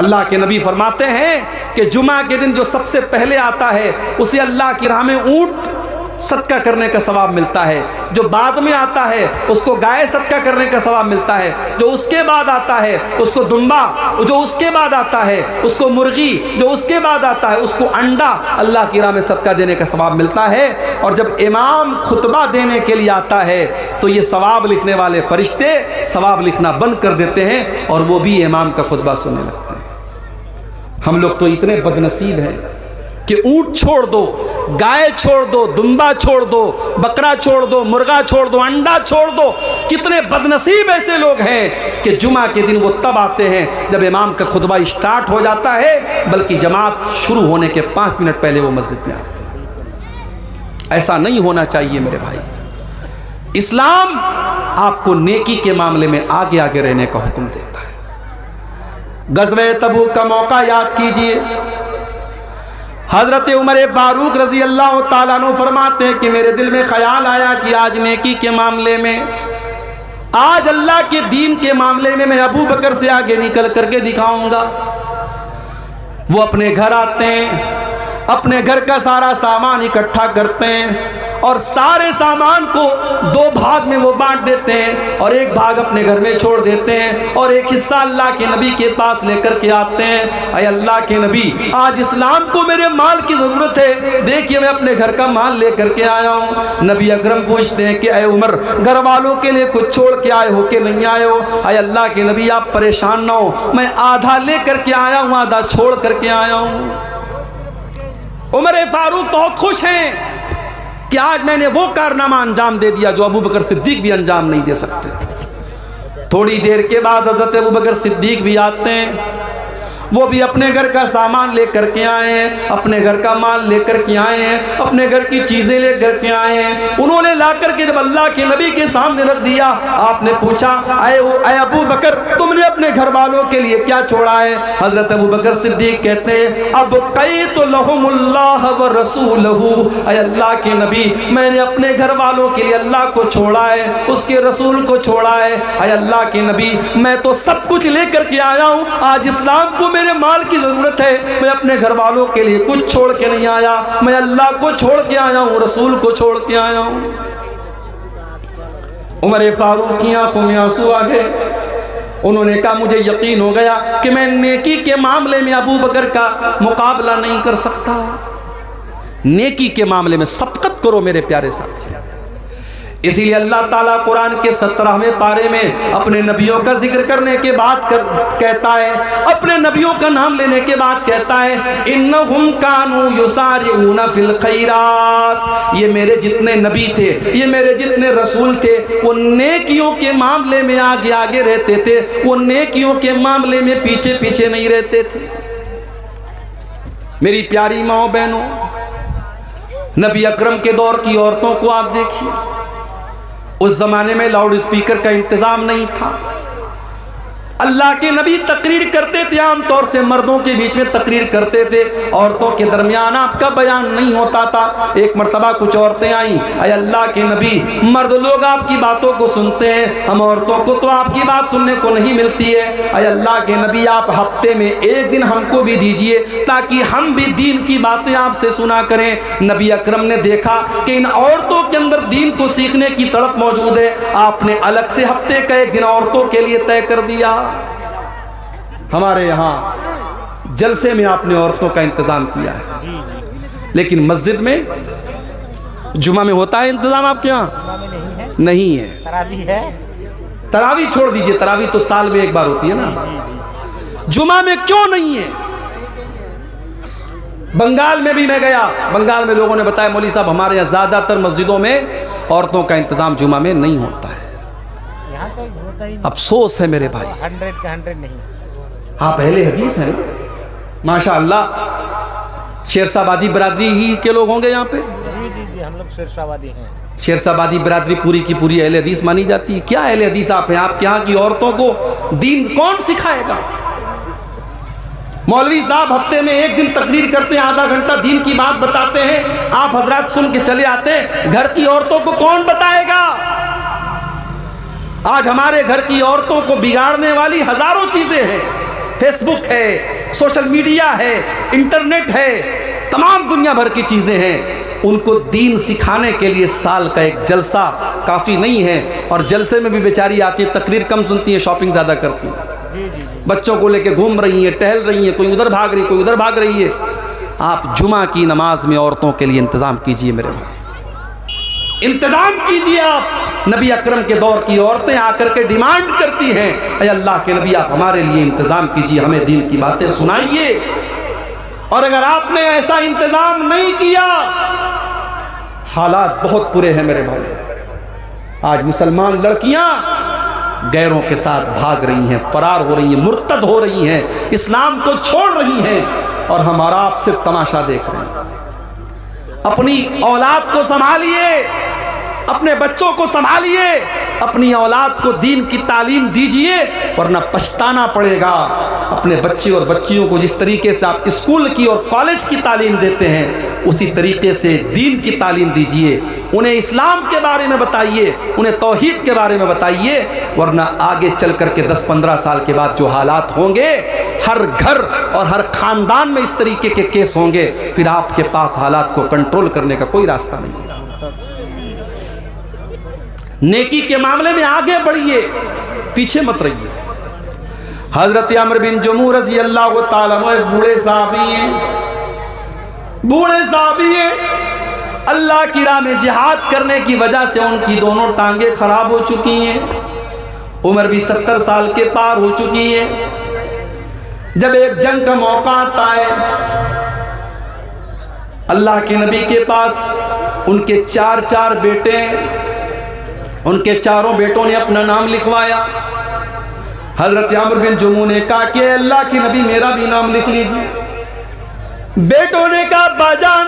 اللہ کے نبی فرماتے ہیں کہ جمعہ کے دن جو سب سے پہلے آتا ہے اسے اللہ کی راہ میں اونٹ صدقہ کرنے کا ثواب ملتا ہے، جو بعد میں آتا ہے اس کو گائے صدقہ کرنے کا ثواب ملتا ہے، جو اس کے بعد آتا ہے اس کو دمبا، جو اس کے بعد آتا ہے اس کو مرغی، جو اس کے بعد آتا ہے اس کو انڈا اللہ کی راہ میں صدقہ دینے کا ثواب ملتا ہے۔ اور جب امام خطبہ دینے کے لیے آتا ہے تو یہ ثواب لکھنے والے فرشتے ثواب لکھنا بند کر دیتے ہیں اور وہ بھی امام کا خطبہ سننے لگتے ہیں۔ ہم لوگ تو اتنے بد نصیب ہیں کہ اونٹ چھوڑ دو، گائے چھوڑ دو، دمبا چھوڑ دو، بکرا چھوڑ دو، مرغا چھوڑ دو، انڈا چھوڑ دو۔ کتنے بد نصیب ایسے لوگ ہیں کہ جمعہ کے دن وہ تب آتے ہیں جب امام کا خطبہ اسٹارٹ ہو جاتا ہے، بلکہ جماعت شروع ہونے کے 5 منٹ پہلے وہ مسجد میں آتے ہیں۔ ایسا نہیں ہونا چاہیے میرے بھائی۔ اسلام آپ کو نیکی کے معاملے میں آگے آگے رہنے کا حکم دیتا ہے۔ غزوہ تبوک کا موقع یاد کیجئے، حضرت عمر فاروق رضی اللہ تعالیٰ عنہ فرماتے ہیں کہ میرے دل میں خیال آیا کہ آج نیکی کے معاملے میں، آج اللہ کے دین کے معاملے میں ابو بکر سے آگے نکل کر کے دکھاؤں گا۔ وہ اپنے گھر آتے ہیں، اپنے گھر کا سارا سامان اکٹھا کرتے ہیں اور سارے سامان کو 2 بھاگ میں وہ بانٹ دیتے ہیں اور ایک بھاگ اپنے گھر میں چھوڑ دیتے ہیں اور ایک حصہ اللہ کے نبی کے پاس لے کر کے آتے ہیں۔ اے اللہ کے نبی، آج اسلام کو میرے مال کی ضرورت ہے، دیکھیے میں اپنے گھر کا مال لے کر کے آیا ہوں۔ نبی اکرم پوچھتے ہیں کہ اے عمر، گھر والوں کے لیے کچھ چھوڑ کے آئے ہو کہ نہیں آئے ہو؟ اے اللہ کے نبی آپ پریشان نہ ہو، میں آدھا لے کر کے آیا ہوں، آدھا چھوڑ کر کے آیا ہوں۔ عمر فاروق بہت خوش ہیں کہ آج میں نے وہ کارنامہ انجام دے دیا جو ابو بکر صدیق بھی انجام نہیں دے سکتے۔ تھوڑی دیر کے بعد حضرت ابو بکر صدیق بھی آتے ہیں، وہ بھی اپنے گھر کا سامان لے کر کے آئے ہیں، اپنے گھر کا مال لے کر کے آئے ہیں، اپنے گھر کی چیزیں لے کر کے آئے ہیں۔ انہوں نے لا کر کے جب اللہ کے نبی کے سامنے رکھ دیا، آپ نے پوچھا اے ابو بکر، تم نے اپنے گھر والوں کے لیے کیا چھوڑا ہے؟ حضرت ابو بکر صدیق کہتے ہیں ابقیت لہم اللہ ورسولہ، اے اللہ کے نبی میں نے اپنے گھر والوں کے لیے اللہ کو چھوڑا ہے، اس کے رسول کو چھوڑا ہے۔ اے اللہ کے نبی میں تو سب کچھ لے کر کے آیا ہوں، آج اسلام کو میرے مال کی ضرورت ہے، میں اپنے گھر والوں کے لیے کچھ چھوڑ کے نہیں آیا، میں اللہ کو چھوڑ کے آیا ہوں، رسول کو چھوڑ کے آیا ہوں۔ عمر فاروق کی آنکھوں میں آنسو آ گئے، انہوں نے کہا مجھے یقین ہو گیا کہ میں نیکی کے معاملے میں ابو بکر کا مقابلہ نہیں کر سکتا۔ نیکی کے معاملے میں سبقت کرو میرے پیارے ساتھی۔ اسی لیے اللہ تعالیٰ قرآن کے 17ویں پارے میں اپنے نبیوں کا ذکر کرنے کے بعد کہتا ہے، اپنے نبیوں کا نام لینے کے بعد کہتا ہے انہم کانوا یسارعون فی الخیرات، یہ میرے جتنے نبی تھے، یہ میرے جتنے رسول تھے، وہ نیکیوں کے معاملے میں آگے آگے رہتے تھے، وہ نیکیوں کے معاملے میں پیچھے پیچھے نہیں رہتے تھے۔ میری پیاری ماں بہنوں، نبی اکرم کے دور کی عورتوں کو آپ دیکھیے، اس زمانے میں لاؤڈ اسپیکر کا انتظام نہیں تھا۔ اللہ کے نبی تقریر کرتے تھے، عام طور سے مردوں کے بیچ میں تقریر کرتے تھے، عورتوں کے درمیان آپ کا بیان نہیں ہوتا تھا۔ ایک مرتبہ کچھ عورتیں آئیں، اے اللہ کے نبی مرد لوگ آپ کی باتوں کو سنتے ہیں، ہم عورتوں کو تو آپ کی بات سننے کو نہیں ملتی ہے، اے اللہ کے نبی آپ ہفتے میں ایک دن ہم کو بھی دیجئے تاکہ ہم بھی دین کی باتیں آپ سے سنا کریں۔ نبی اکرم نے دیکھا کہ ان عورتوں کے اندر دین کو سیکھنے کی تڑپ موجود ہے، آپ نے الگ سے ہفتے کا ایک دن عورتوں کے لیے طے کر دیا۔ ہمارے یہاں جلسے میں آپ نے عورتوں کا انتظام کیا ہے، لیکن مسجد میں جمعہ میں ہوتا ہے انتظام آپ کے یہاں؟ نہیں ہے۔ تراویح چھوڑ دیجئے، تراویح تو سال میں ایک بار ہوتی ہے نا، جمعہ میں کیوں نہیں ہے؟ بنگال میں بھی میں گیا، بنگال میں لوگوں نے بتایا مولوی صاحب ہمارے یہاں زیادہ تر مسجدوں میں عورتوں کا انتظام جمعہ میں نہیں ہوتا ہے۔ افسوس ہے میرے بھائی، 100 کا 100 نہیں۔ آپ اہل حدیث ہیں نا ماشاءاللہ، شیرشاہ آبادی برادری ہی کے لوگ ہوں گے یہاں پہ؟ جی ہم لوگ شیرشاہ آبادی ہیں۔ شیرشاہ آبادی برادری پوری کی پوری اہل حدیث مانی جاتی ہے؟ کیا اہل حدیث آپ ہیں؟ آپ کے یہاں کی عورتوں کو دین کون سکھائے گا؟ مولوی صاحب ہفتے میں ایک دن تقریر کرتے ہیں، آدھا گھنٹہ دین کی بات بتاتے ہیں، آپ حضرات سن کے چلے آتے ہیں، گھر کی عورتوں کو کون بتائے گا؟ آج ہمارے گھر کی عورتوں کو بگاڑنے والی ہزاروں چیزیں ہیں، فیس بک ہے، سوشل میڈیا ہے، انٹرنیٹ ہے، تمام دنیا بھر کی چیزیں ہیں، ان کو دین سکھانے کے لیے سال کا ایک جلسہ کافی نہیں ہے، اور جلسے میں بھی بیچاری آتی ہیں، تقریر کم سنتی ہیں، شاپنگ زیادہ کرتی ہیں، بچوں کو لے کے گھوم رہی ہیں، ٹہل رہی ہیں، کوئی ادھر بھاگ رہی ہے، کوئی ادھر بھاگ رہی ہے۔ آپ جمعہ کی نماز میں عورتوں کے لیے انتظام کیجئے، میرے بھائی انتظام کیجئے۔ آپ نبی اکرم کے دور کی عورتیں آ کر کے ڈیمانڈ کرتی ہیں، اے اللہ کے نبی آپ ہمارے لیے انتظام کیجئے، ہمیں دین کی باتیں سنائیے۔ اور اگر آپ نے ایسا انتظام نہیں کیا، حالات بہت برے ہیں میرے بھائی۔ آج مسلمان لڑکیاں غیروں کے ساتھ بھاگ رہی ہیں، فرار ہو رہی ہیں، مرتد ہو رہی ہیں، اسلام کو چھوڑ رہی ہیں، اور ہمارا آپ صرف تماشا دیکھ رہے ہیں۔ اپنی اولاد کو سنبھالیے، اپنے بچوں کو سنبھالیے، اپنی اولاد کو دین کی تعلیم دیجئے، ورنہ پچھتانا پڑے گا۔ اپنے بچے اور بچیوں کو جس طریقے سے آپ اسکول کی اور کالج کی تعلیم دیتے ہیں، اسی طریقے سے دین کی تعلیم دیجئے، انہیں اسلام کے بارے میں بتائیے، انہیں توحید کے بارے میں بتائیے، ورنہ آگے چل کر کے 10-15 سال کے بعد جو حالات ہوں گے، ہر گھر اور ہر خاندان میں اس طریقے کے کیس ہوں گے، پھر آپ کے پاس حالات کو کنٹرول کرنے کا کوئی راستہ نہیں ہے۔ نیکی کے معاملے میں آگے بڑھیے، پیچھے مت رہیے۔ حضرت عمرو بن جموح رضی اللہ تعالیٰ عنہ ایک بوڑھے صحابی ہیں، اللہ کی راہ میں جہاد کرنے کی وجہ سے ان کی دونوں ٹانگیں خراب ہو چکی ہیں، عمر بھی 70 سال کے پار ہو چکی ہے۔ جب ایک جنگ کا موقع آتا ہے، اللہ کے نبی کے پاس ان کے چار بیٹے ہیں، ان کے چاروں بیٹوں نے اپنا نام لکھوایا۔ حضرت عمرو بن جموح نے کہا کہ اللہ کے نبی میرا بھی نام لکھ لیجیے۔ بیٹوں نے کہا ابا جان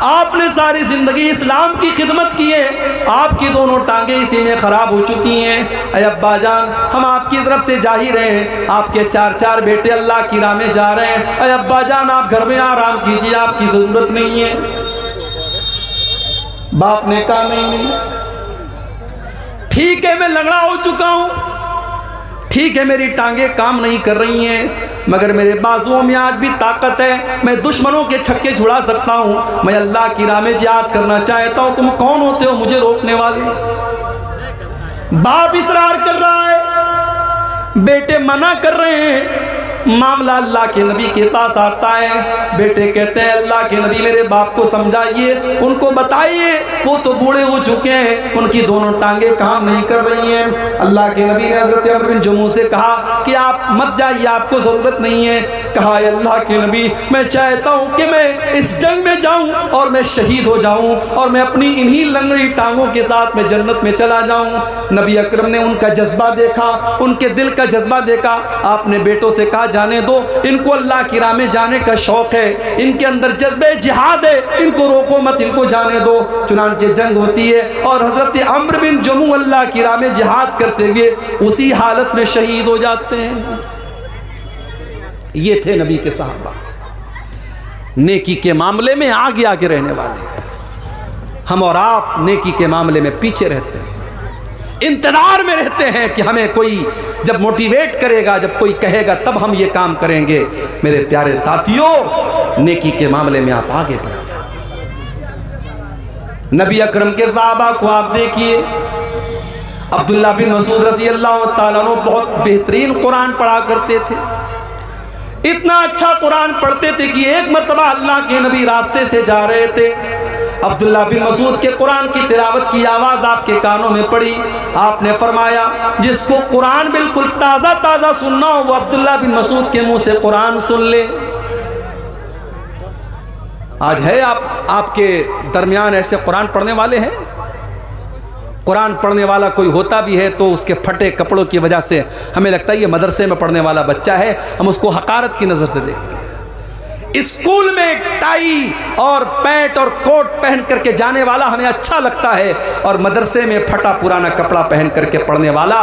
آپ نے ساری زندگی اسلام کی خدمت کی ہے، آپ کی دونوں ٹانگیں اسی میں خراب ہو چکی ہیں، اے ابا جان ہم آپ کی طرف سے جا ہی رہے ہیں، آپ کے چار بیٹے اللہ کی راہ میں جا رہے ہیں، اے ابا جان آپ گھر میں آرام کیجیے، آپ کی ضرورت نہیں ہے۔ باپ نے کہا نہیں، ٹھیک ہے میں لنگڑا ہو چکا ہوں، ٹھیک ہے میری ٹانگیں کام نہیں کر رہی ہیں، مگر میرے بازوؤں میں آج بھی طاقت ہے، میں دشمنوں کے چھکے چھڑا سکتا ہوں، میں اللہ کی راہ میں جہاد کرنا چاہتا ہوں، تم کون ہوتے ہو مجھے روکنے والے؟ باپ اصرار کر رہا ہے، بیٹے منع کر رہے ہیں، معاملہ اللہ کے نبی کے پاس آتا ہے، بیٹے کہتے ہیں اللہ کے نبی میرے باپ کو سمجھائیے، ان کو بتائیے، وہ تو بوڑھے ہو چکے ہیں، ان کی دونوں ٹانگیں کام نہیں کر رہی ہیں۔ اللہ کے نبی نے حضرت عمرو بن جموح سے کہا کہ آپ مت جائیے، آپ کو ضرورت نہیں ہے۔ کہا اے اللہ کے نبی میں چاہتا ہوں کہ میں اس جنگ میں جاؤں اور میں شہید ہو جاؤں، اور میں اپنی انہی لنگڑی ٹانگوں کے ساتھ میں جنت میں چلا جاؤں۔ نبی اکرم نے ان کا جذبہ دیکھا، ان کے دل کا جذبہ دیکھا، آپ نے بیٹوں سے کہا جانے دو، ان کو اللہ کی راہ میں جانے کا شوق ہے، ان کے اندر جذبہ جہاد ہے، ان کو روکو مت، ان کو جانے دو۔ چنانچہ جنگ ہوتی ہے اور حضرت عمرو بن جموح اللہ کی راہ میں جہاد کرتے ہوئے اسی حالت میں شہید ہو جاتے ہیں۔ یہ تھے نبی کے صحابہ، نیکی کے معاملے میں آگے رہنے والے۔ ہم اور آپ نیکی کے معاملے میں پیچھے رہتے ہیں، انتظار میں رہتے ہیں کہ ہمیں کوئی جب موٹیویٹ کرے گا، جب کوئی کہے گا تب ہم یہ کام کریں گے۔ میرے پیارے ساتھیوں، نیکی کے معاملے میں آپ آگے بڑھیں۔ نبی اکرم کے صحابہ کو آپ دیکھیے، عبداللہ بن مسعود رضی اللہ تعالیٰ عنہ بہت بہترین قرآن پڑھا کرتے تھے، اتنا اچھا قرآن پڑھتے تھے کہ ایک مرتبہ اللہ کے نبی راستے سے جا رہے تھے، عبداللہ بن مسعود کے قرآن کی تلاوت کی آواز آپ کے کانوں میں پڑی، آپ نے فرمایا جس کو قرآن بالکل تازہ سننا ہو وہ عبداللہ بن مسعود کے منہ سے قرآن سن لے۔ آج ہے آپ کے درمیان ایسے قرآن پڑھنے والے ہیں؟ قرآن پڑھنے والا کوئی ہوتا بھی ہے تو اس کے پھٹے کپڑوں کی وجہ سے ہمیں لگتا ہے یہ مدرسے میں پڑھنے والا بچہ ہے، ہم اس کو حقارت کی نظر سے دیکھتے ہیں۔ اسکول میں ٹائی اور پینٹ اور کوٹ پہن کر کے جانے والا ہمیں اچھا لگتا ہے، اور مدرسے میں پھٹا پرانا کپڑا پہن کر کے پڑھنے والا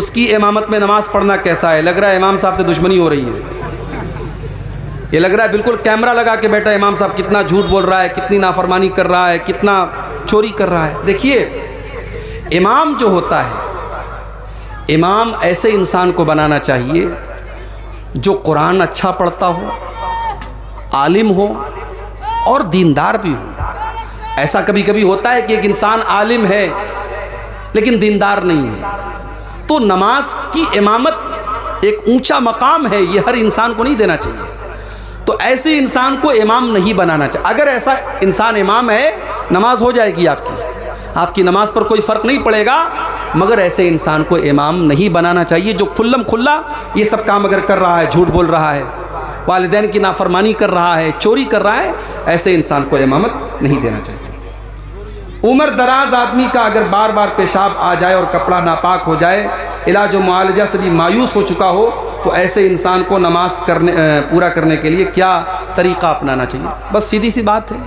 اس کی امامت میں نماز پڑھنا کیسا ہے؟ لگ رہا ہے امام صاحب سے دشمنی ہو رہی ہے، یہ لگ رہا ہے بالکل کیمرہ لگا کے بیٹھا امام صاحب کتنا جھوٹ بول رہا ہے، کتنی نافرمانی کر رہا ہے، کتنا چوری کر رہا ہے۔ دیکھیے امام جو ہوتا ہے، امام ایسے انسان کو بنانا چاہیے جو قرآن اچھا پڑھتا ہو، عالم ہو اور دیندار بھی ہو۔ ایسا کبھی کبھی ہوتا ہے کہ ایک انسان عالم ہے لیکن دیندار نہیں ہے، تو نماز کی امامت ایک اونچا مقام ہے، یہ ہر انسان کو نہیں دینا چاہیے، تو ایسے انسان کو امام نہیں بنانا چاہیے۔ اگر ایسا انسان امام ہے نماز ہو جائے گی آپ کی نماز پر کوئی فرق نہیں پڑے گا، مگر ایسے انسان کو امام نہیں بنانا چاہیے جو کھلم کھلا یہ سب کام اگر کر رہا ہے، جھوٹ بول رہا ہے، والدین کی نافرمانی کر رہا ہے، چوری کر رہا ہے، ایسے انسان کو امامت نہیں دینا چاہیے۔ عمر دراز آدمی کا اگر بار بار پیشاب آ جائے اور کپڑا ناپاک ہو جائے، علاج و معالجہ سے بھی مایوس ہو چکا ہو، تو ایسے انسان کو نماز پورا کرنے کے لیے کیا طریقہ اپنانا چاہیے؟ بس سیدھی سی بات ہے،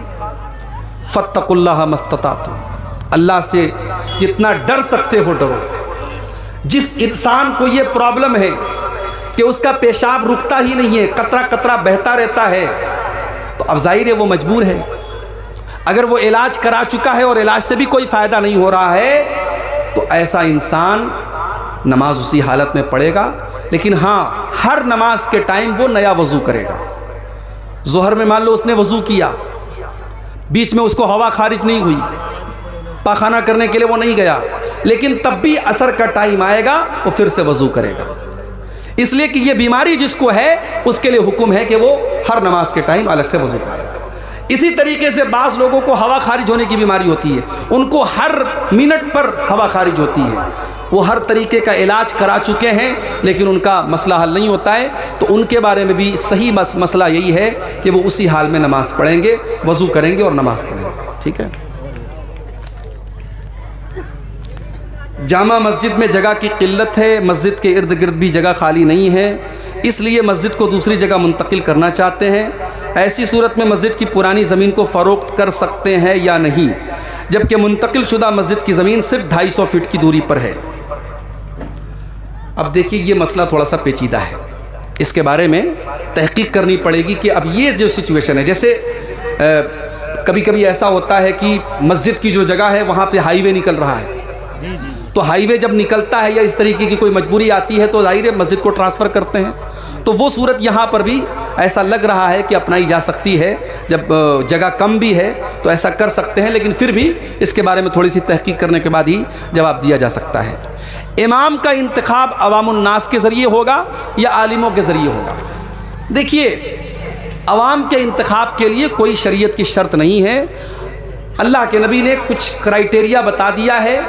فاتقوا اللہ ما استطعتم، اللہ سے جتنا ڈر سکتے ہو ڈرو۔ جس انسان کو یہ پرابلم ہے کہ اس کا پیشاب رکتا ہی نہیں ہے، قطرہ قطرہ بہتا رہتا ہے، تو اب ظاہر ہے وہ مجبور ہے۔ اگر وہ علاج کرا چکا ہے اور علاج سے بھی کوئی فائدہ نہیں ہو رہا ہے، تو ایسا انسان نماز اسی حالت میں پڑھے گا، لیکن ہاں ہر نماز کے ٹائم وہ نیا وضو کرے گا۔ ظہر میں مان لو اس نے وضو کیا، بیچ میں اس کو ہوا خارج نہیں ہوئی، پاخانہ کرنے کے لیے وہ نہیں گیا، لیکن تب بھی عصر کا ٹائم آئے گا وہ پھر سے وضو کرے گا، اس لیے کہ یہ بیماری جس کو ہے اس کے لیے حکم ہے کہ وہ ہر نماز کے ٹائم الگ سے وضو کرے۔ اسی طریقے سے بعض لوگوں کو ہوا خارج ہونے کی بیماری ہوتی ہے، ان کو ہر منٹ پر ہوا خارج ہوتی ہے، وہ ہر طریقے کا علاج کرا چکے ہیں لیکن ان کا مسئلہ حل نہیں ہوتا ہے، تو ان کے بارے میں بھی صحیح مسئلہ یہی ہے کہ وہ اسی حال میں نماز پڑھیں گے، وضو کریں گے اور نماز پڑھیں گے، ٹھیک ہے۔ جامع مسجد میں جگہ کی قلت ہے، مسجد کے ارد گرد بھی جگہ خالی نہیں ہے، اس لیے مسجد کو دوسری جگہ منتقل کرنا چاہتے ہیں، ایسی صورت میں مسجد کی پرانی زمین کو فروخت کر سکتے ہیں یا نہیں، جبکہ منتقل شدہ مسجد کی زمین صرف 250 فٹ کی دوری پر ہے؟ اب دیکھیے یہ مسئلہ تھوڑا سا پیچیدہ ہے، اس کے بارے میں تحقیق کرنی پڑے گی کہ اب یہ جو سچویشن ہے، جیسے کبھی کبھی ایسا ہوتا ہے کہ مسجد کی جو جگہ ہے وہاں پہ ہائی وے نکل رہا ہے، تو ہائی وے جب نکلتا ہے یا اس طریقے کی کوئی مجبوری آتی ہے تو ظاہر ہے مسجد کو ٹرانسفر کرتے ہیں، تو وہ صورت یہاں پر بھی ایسا لگ رہا ہے کہ اپنائی جا سکتی ہے، جب جگہ کم بھی ہے تو ایسا کر سکتے ہیں، لیکن پھر بھی اس کے بارے میں تھوڑی سی تحقیق کرنے کے بعد ہی جواب دیا جا سکتا ہے۔ امام کا انتخاب عوام الناس کے ذریعے ہوگا یا عالموں کے ذریعے ہوگا؟ دیکھیے عوام کے انتخاب کے لیے کوئی شریعت کی شرط نہیں ہے، اللہ کے نبی نے کچھ کرائٹیریا بتا دیا ہے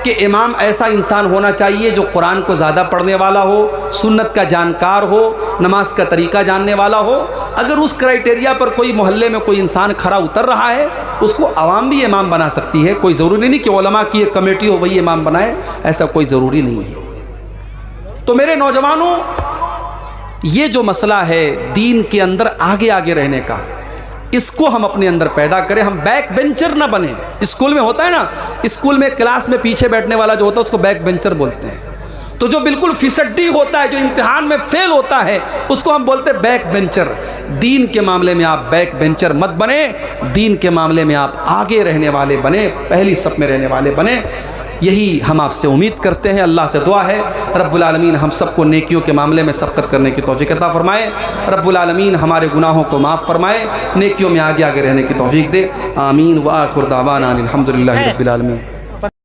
کہ امام ایسا انسان ہونا چاہیے جو قرآن کو زیادہ پڑھنے والا ہو، سنت کا جانکار ہو، نماز کا طریقہ جاننے والا ہو۔ اگر اس کرائٹیریا پر کوئی محلے میں کوئی انسان کھرا اتر رہا ہے، اس کو عوام بھی امام بنا سکتی ہے، کوئی ضروری نہیں کہ علماء کی ایک کمیٹی ہو وہی امام بنائے، ایسا کوئی ضروری نہیں ہے۔ تو میرے نوجوانوں، یہ جو مسئلہ ہے دین کے اندر آگے آگے رہنے کا، اس کو ہم اپنے اندر پیدا کریں، ہم بیک بینچر نہ بنیں۔ اسکول میں ہوتا ہے نا، اسکول میں کلاس میں پیچھے بیٹھنے والا جو ہوتا ہے اس کو بیک بینچر بولتے ہیں، تو جو بالکل فیصدی ہوتا ہے، جو امتحان میں فیل ہوتا ہے، اس کو ہم بولتے ہیں بیک بینچر۔ دین کے معاملے میں آپ بیک بینچر مت بنیں، دین کے معاملے میں آپ آگے رہنے والے بنیں، پہلی صف میں رہنے والے بنیں، یہی ہم آپ سے امید کرتے ہیں۔ اللہ سے دعا ہے رب العالمین ہم سب کو نیکیوں کے معاملے میں سبقت کرنے کی توفیق عطا فرمائے، رب العالمین ہمارے گناہوں کو معاف فرمائے، نیکیوں میں آگے آگے رہنے کی توفیق دے، آمین۔ وآخر دعوانا الحمدللہ رب العالمین۔